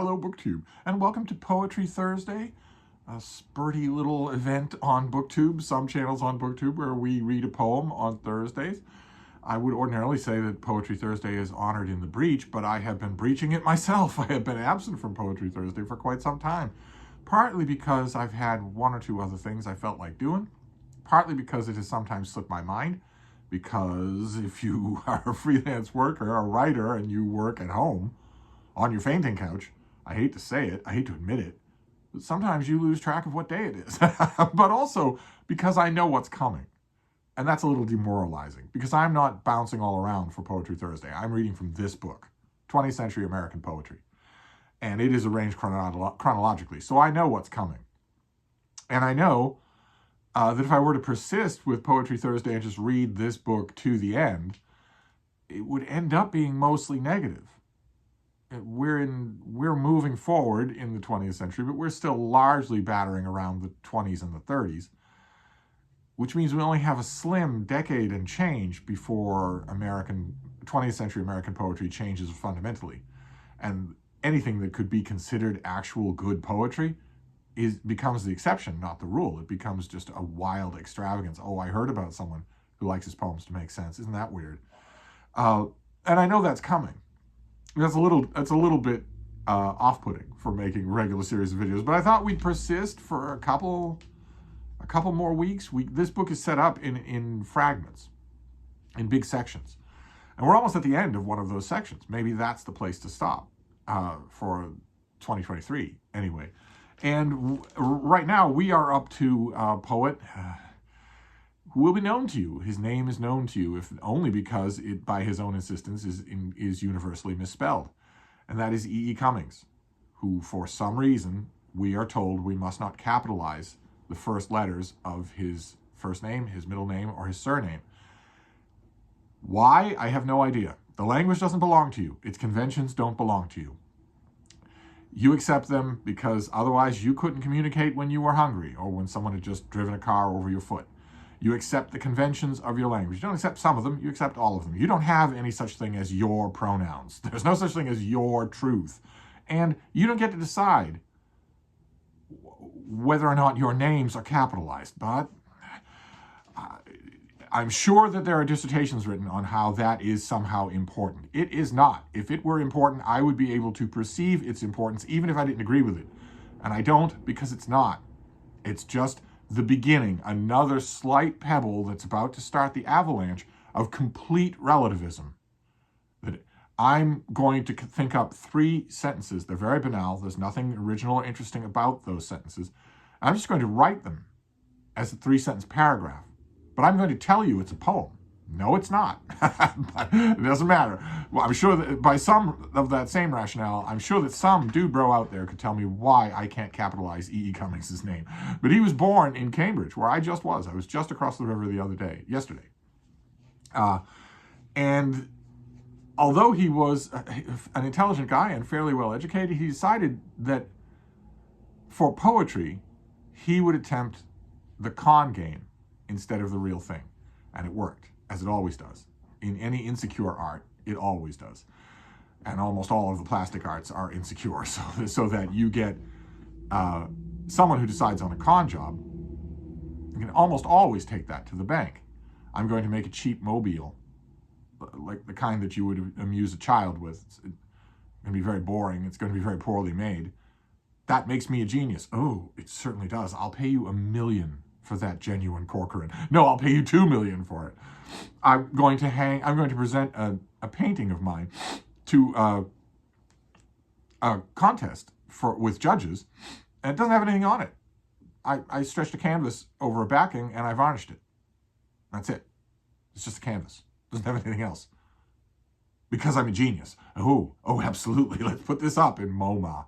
Hello, BookTube, and welcome to Poetry Thursday, a spurty little event on BookTube, some channels on BookTube where we read a poem on Thursdays. I would ordinarily say that Poetry Thursday is honored in the breach, but I have been breaching it myself. I have been absent from Poetry Thursday for quite some time, partly because I've had one or two other things I felt like doing, partly because it has sometimes slipped my mind, because if you are a freelance worker, a writer, and you work at home on your fainting couch, I hate to say it, I hate to admit it, but sometimes you lose track of what day it is. But also because I know what's coming. And that's a little demoralizing because I'm not bouncing all around for Poetry Thursday. I'm reading from this book, 20th Century American Poetry. And it is arranged chronologically, so I know what's coming. And I know that if I were to persist with Poetry Thursday and just read this book to the end, it would end up being mostly negative. We're moving forward in the 20th century, but we're still largely battering around the 20s and the 30s, which means we only have a slim decade and change before 20th century American poetry changes fundamentally. And anything that could be considered actual good poetry becomes the exception, not the rule. It becomes just a wild extravagance. Oh, I heard about someone who likes his poems to make sense. Isn't that weird? And I know that's coming. That's a little bit off-putting for making a regular series of videos, but I thought we'd persist for a couple more weeks. This book is set up in fragments, in big sections, and we're almost at the end of one of those sections. Maybe that's the place to stop for 2023, anyway. And right now we are up to a poet who will be known to you. His name is known to you, if only because it, by his own insistence, is universally misspelled. And that is E. E. Cummings, who, for some reason, we are told we must not capitalize the first letters of his first name, his middle name, or his surname. Why? I have no idea. The language doesn't belong to you. Its conventions don't belong to you. You accept them because otherwise you couldn't communicate when you were hungry or when someone had just driven a car over your foot. You accept the conventions of your language. You don't accept some of them, you accept all of them. You don't have any such thing as your pronouns. There's no such thing as your truth. And you don't get to decide whether or not your names are capitalized. But I'm sure that there are dissertations written on how that is somehow important. It is not. If it were important, I would be able to perceive its importance even if I didn't agree with it. And I don't, because it's not. It's just the beginning, another slight pebble that's about to start the avalanche of complete relativism. That I'm going to think up 3 sentences. They're very banal. There's nothing original or interesting about those sentences. I'm just going to write them as a 3-sentence paragraph. But I'm going to tell you it's a poem. No, it's not. But it doesn't matter. Well, I'm sure that by some of that same rationale, I'm sure that some dude bro out there could tell me why I can't capitalize E. E. Cummings' name. But he was born in Cambridge, where I just was. I was just across the river yesterday. And although he was an intelligent guy and fairly well educated, he decided that for poetry, he would attempt the con game instead of the real thing. And it worked, as it always does. In any insecure art, it always does. And almost all of the plastic arts are insecure, so that you get someone who decides on a con job. You can almost always take that to the bank. I'm going to make a cheap mobile, like the kind that you would amuse a child with. It's going to be very boring. It's going to be very poorly made. That makes me a genius. Oh, it certainly does. I'll pay you $1 million for that genuine Corcoran. No, I'll pay you $2 million for it. I'm going to present a painting of mine to a contest with judges, and it doesn't have anything on it. I stretched a canvas over a backing and I varnished it. That's it. It's just a canvas. It doesn't have anything else. Because I'm a genius. Oh, absolutely. Let's put this up in MoMA.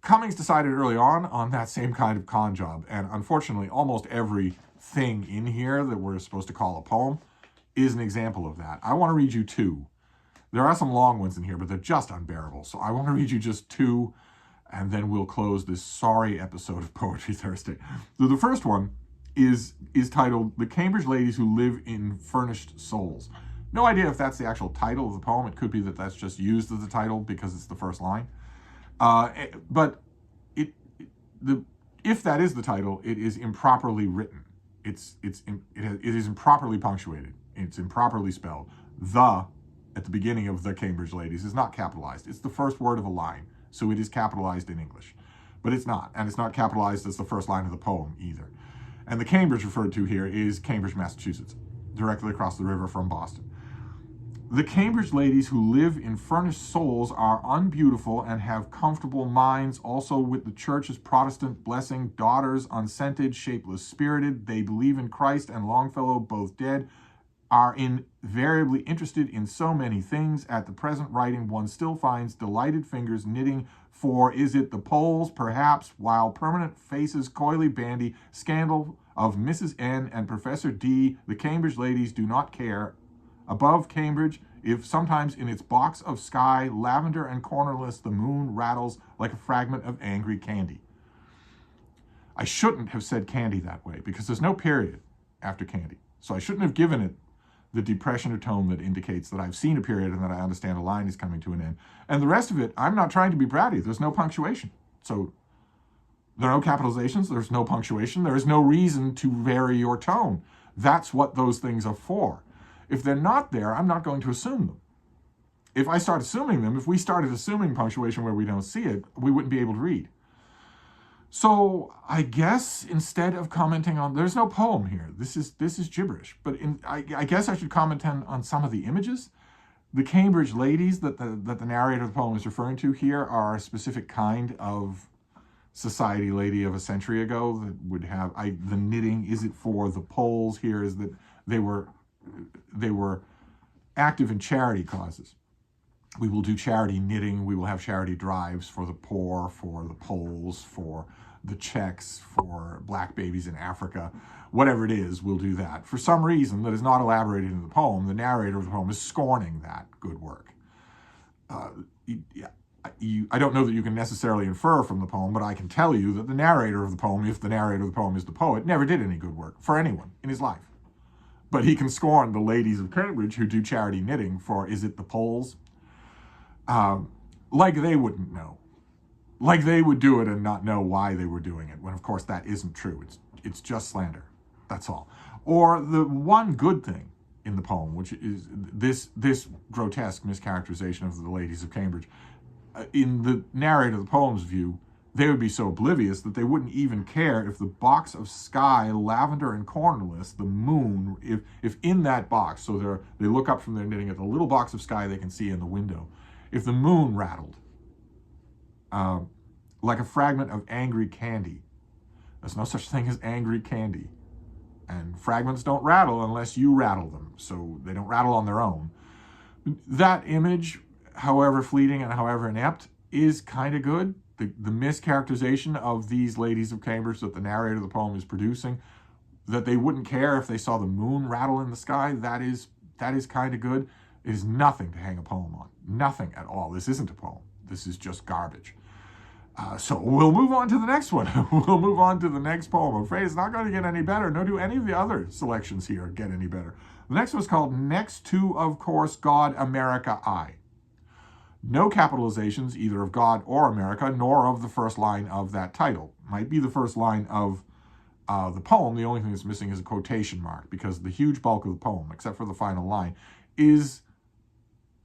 Cummings decided early on that same kind of con job, and unfortunately almost everything in here that we're supposed to call a poem is an example of that. I want to read you 2. There are some long ones in here, but they're just unbearable, so I want to read you just 2, and then we'll close this sorry episode of Poetry Thursday. So the first one is titled "The Cambridge Ladies Who Live in Furnished Souls." No idea if that's the actual title of the poem. It could be that that's just used as the title because it's the first line. But if that is the title, it is improperly written. It is improperly punctuated. It's improperly spelled. The at the beginning of The Cambridge Ladies is not capitalized. It's the first word of a line, so it is capitalized in English. But it's not, and it's not capitalized as the first line of the poem either. And the Cambridge referred to here is Cambridge, Massachusetts, directly across the river from Boston. The Cambridge ladies who live in furnished souls are unbeautiful and have comfortable minds, also with the church's Protestant blessing, daughters, unscented, shapeless, spirited. They believe in Christ and Longfellow, both dead, are invariably interested in so many things. At the present writing, one still finds delighted fingers knitting for, is it the Poles, perhaps, while permanent faces coyly bandy, scandal of Mrs. N and Professor D, the Cambridge ladies do not care. Above Cambridge, if sometimes in its box of sky, lavender and cornerless, the moon rattles like a fragment of angry candy. I shouldn't have said candy that way because there's no period after candy. So I shouldn't have given it the depression or tone that indicates that I've seen a period and that I understand a line is coming to an end. And the rest of it, I'm not trying to be bratty. There's no punctuation. So there are no capitalizations. There's no punctuation. There is no reason to vary your tone. That's what those things are for. If they're not there, I'm not going to assume them. If I start assuming them, if we started assuming punctuation where we don't see it, we wouldn't be able to read. So I guess instead of commenting on, there's no poem here. This is gibberish. But I guess I should comment on some of the images. The Cambridge ladies that the narrator of the poem is referring to here are a specific kind of society lady of a century ago that would have the knitting. Is it for the Poles? Here is that they were active in charity causes. We will do charity knitting. We will have charity drives for the poor, for the Poles, for the Czechs, for black babies in Africa. Whatever it is, we'll do that. For some reason that is not elaborated in the poem, the narrator of the poem is scorning that good work. I don't know that you can necessarily infer from the poem, but I can tell you that the narrator of the poem, if the narrator of the poem is the poet, never did any good work for anyone in his life. But he can scorn the ladies of Cambridge who do charity knitting for, is it the Poles? Like they wouldn't know. Like they would do it and not know why they were doing it, when of course that isn't true. It's just slander. That's all. Or the one good thing in the poem, which is this grotesque mischaracterization of the ladies of Cambridge. In the narrator of the poem's view, they would be so oblivious that they wouldn't even care if the box of sky, lavender and cornerless, the moon, if in that box, so they look up from their knitting at the little box of sky they can see in the window, if the moon rattled like a fragment of angry candy. There's no such thing as angry candy. And fragments don't rattle unless you rattle them, so they don't rattle on their own. That image, however fleeting and however inept, is kind of good. The mischaracterization of these ladies of Cambridge that the narrator of the poem is producing, that they wouldn't care if they saw the moon rattle in the sky, that is kind of good. It is nothing to hang a poem on. Nothing at all. This isn't a poem. This is just garbage. So we'll move on to the next one. We'll move on to the next poem. I'm afraid it's not going to get any better, nor do any of the other selections here get any better. The next one's called Next to, of course, God, America, I. No capitalizations, either of God or America, nor of the first line of that title. Might be the first line of the poem. The only thing that's missing is a quotation mark, because the huge bulk of the poem, except for the final line, is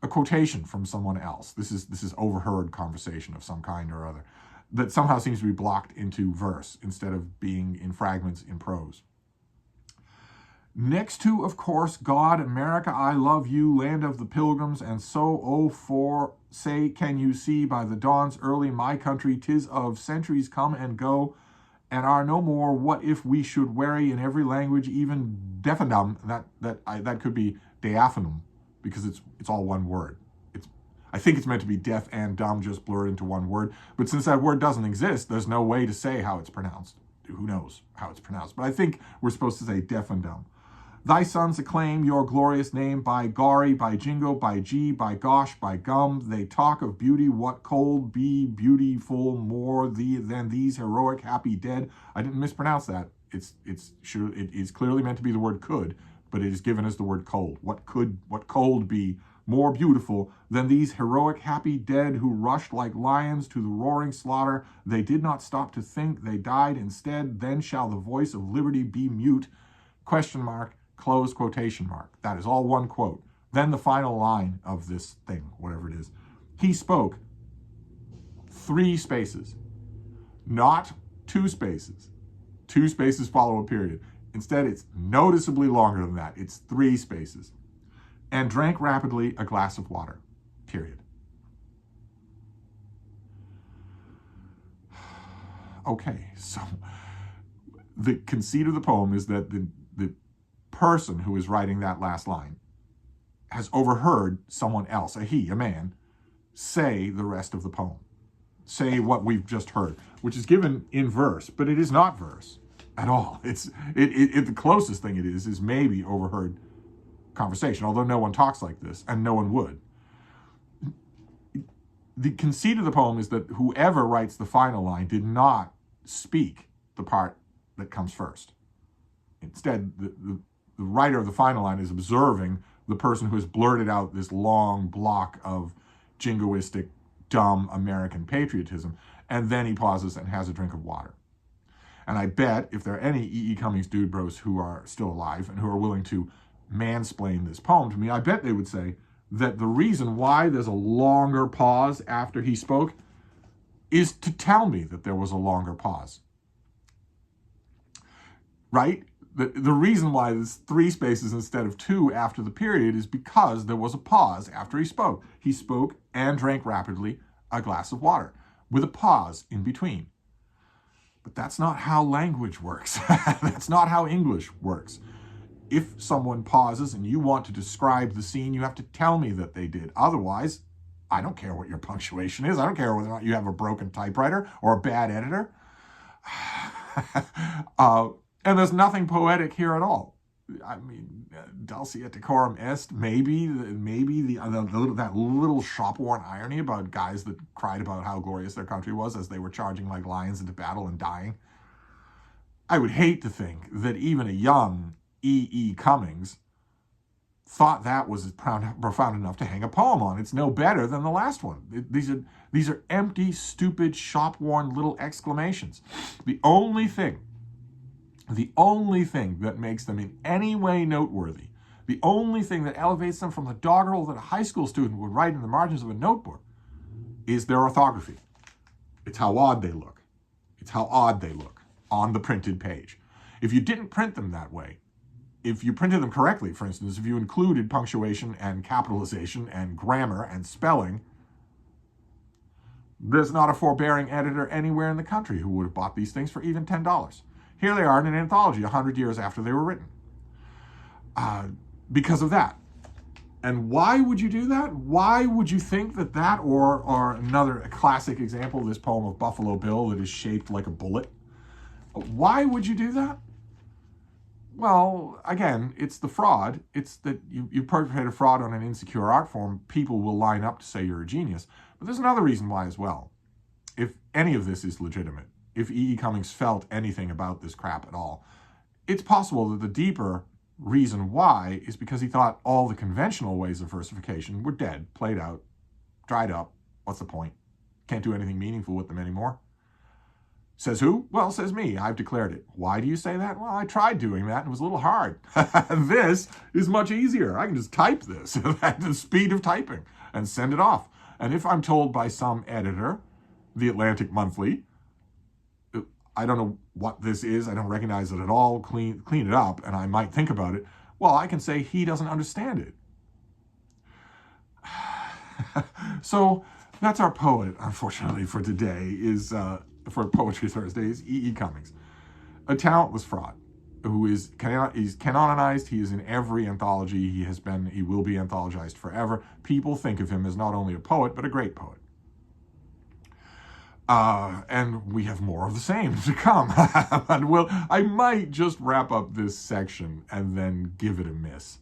a quotation from someone else. This is overheard conversation of some kind or other that somehow seems to be blocked into verse instead of being in fragments in prose. Next to, of course, God, America, I love you, land of the pilgrims, and so, oh, for, say, can you see by the dawn's early, my country, 'tis of centuries come and go, and are no more, what if we should weary in every language, even deafenum, that could be diaphanum, because it's all one word. I think it's meant to be deaf and dumb, just blurred into one word. But since that word doesn't exist, there's no way to say how it's pronounced. Who knows how it's pronounced? But I think we're supposed to say deaf and dumb. Thy sons acclaim your glorious name, by Gary, by Jingo, by G, by Gosh, by Gum. They talk of beauty, what cold be beautiful more than these heroic happy dead. I didn't mispronounce that. It is clearly meant to be the word could. but it is given as the word cold. What cold be more beautiful than these heroic, happy dead who rushed like lions to the roaring slaughter? They did not stop to think, they died instead. Then shall the voice of liberty be mute? Question mark, close quotation mark. That is all one quote. Then the final line of this thing, whatever it is. He spoke 3 spaces, not 2 spaces. 2 spaces follow a period. Instead, it's noticeably longer than that. It's 3 spaces. And drank rapidly a glass of water, period. Okay, so the conceit of the poem is that the person who is writing that last line has overheard someone else, a man, say the rest of the poem. Say what we've just heard, which is given in verse, but it is not verse at all. The closest thing it is maybe overheard conversation, although no one talks like this, and no one would. The conceit of the poem is that whoever writes the final line did not speak the part that comes first. Instead, the writer of the final line is observing the person who has blurted out this long block of jingoistic, dumb American patriotism, and then he pauses and has a drink of water. And I bet if there are any E.E. Cummings dude bros who are still alive and who are willing to mansplain this poem to me, I bet they would say that the reason why there's a longer pause after he spoke is to tell me that there was a longer pause. Right? The reason why there's 3 spaces instead of 2 after the period is because there was a pause after he spoke. He spoke and drank rapidly a glass of water with a pause in between. But that's not how language works. That's not how English works. If someone pauses and you want to describe the scene, you have to tell me that they did. Otherwise, I don't care what your punctuation is. I don't care whether or not you have a broken typewriter or a bad editor. And there's nothing poetic here at all. I mean, dulcia decorum est, maybe that little shop-worn irony about guys that cried about how glorious their country was as they were charging like lions into battle and dying. I would hate to think that even a young E.E. Cummings thought that was profound enough to hang a poem on. It's no better than the last one. These are empty, stupid, shop-worn little exclamations. The only thing that makes them in any way noteworthy, the only thing that elevates them from the doggerel that a high school student would write in the margins of a notebook, is their orthography. It's how odd they look. It's how odd they look on the printed page. If you didn't print them that way, if you printed them correctly, for instance, if you included punctuation and capitalization and grammar and spelling, there's not a forbearing editor anywhere in the country who would have bought these things for even $10. Here they are in an anthology 100 years after they were written. Because of that. And why would you do that? Why would you think that or another classic example, this poem of Buffalo Bill that is shaped like a bullet? Why would you do that? Well, again, it's the fraud. It's that you perpetrate a fraud on an insecure art form. People will line up to say you're a genius. But there's another reason why as well. If any of this is legitimate, if E.E. Cummings felt anything about this crap at all, it's possible that the deeper reason why is because he thought all the conventional ways of versification were dead, played out, dried up. What's the point? Can't do anything meaningful with them anymore. Says who? Well, says me. I've declared it. Why do you say that? Well, I tried doing that and it was a little hard. This is much easier. I can just type this at the speed of typing and send it off. And if I'm told by some editor, the Atlantic Monthly, I don't know what this is, I don't recognize it at all, clean it up, and I might think about it, well, I can say he doesn't understand it. So that's our poet, unfortunately, for today, for Poetry Thursdays, E.E. Cummings. A talentless fraud who he's canonized. He is in every anthology. He will be anthologized forever. People think of him as not only a poet, but a great poet. And we have more of the same to come. And I might just wrap up this section and then give it a miss.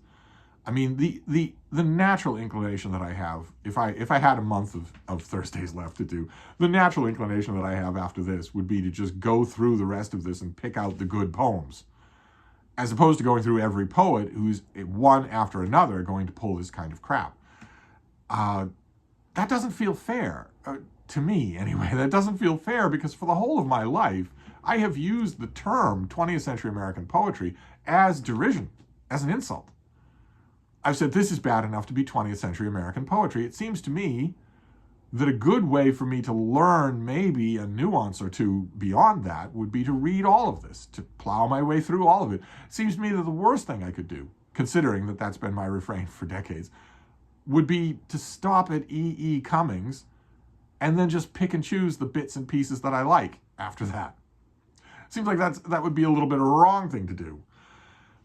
I mean, the natural inclination that I have, if I had a month of Thursdays left to do, the natural inclination that I have after this would be to just go through the rest of this and pick out the good poems as opposed to going through every poet who's one after another going to pull this kind of crap. That doesn't feel fair, to me anyway. That doesn't feel fair because for the whole of my life, I have used the term 20th century American poetry as derision, as an insult. I've said this is bad enough to be 20th century American poetry. It seems to me that a good way for me to learn maybe a nuance or two beyond that would be to read all of this, to plow my way through all of it. It seems to me that the worst thing I could do, considering that that's been my refrain for decades, would be to stop at E. Cummings and then just pick and choose the bits and pieces that I like after that. Seems like that would be a little bit of a wrong thing to do.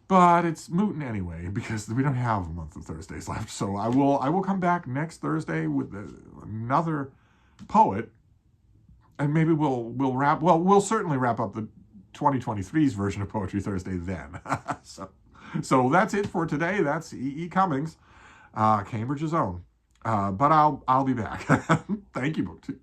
But it's moot anyway, because we don't have a month of Thursdays left. So I will come back next Thursday with another poet, and maybe we'll certainly wrap up the 2023's version of Poetry Thursday then. so that's it for today. That's E. Cummings, Cambridge's own. But I'll be back. Thank you, BookTube.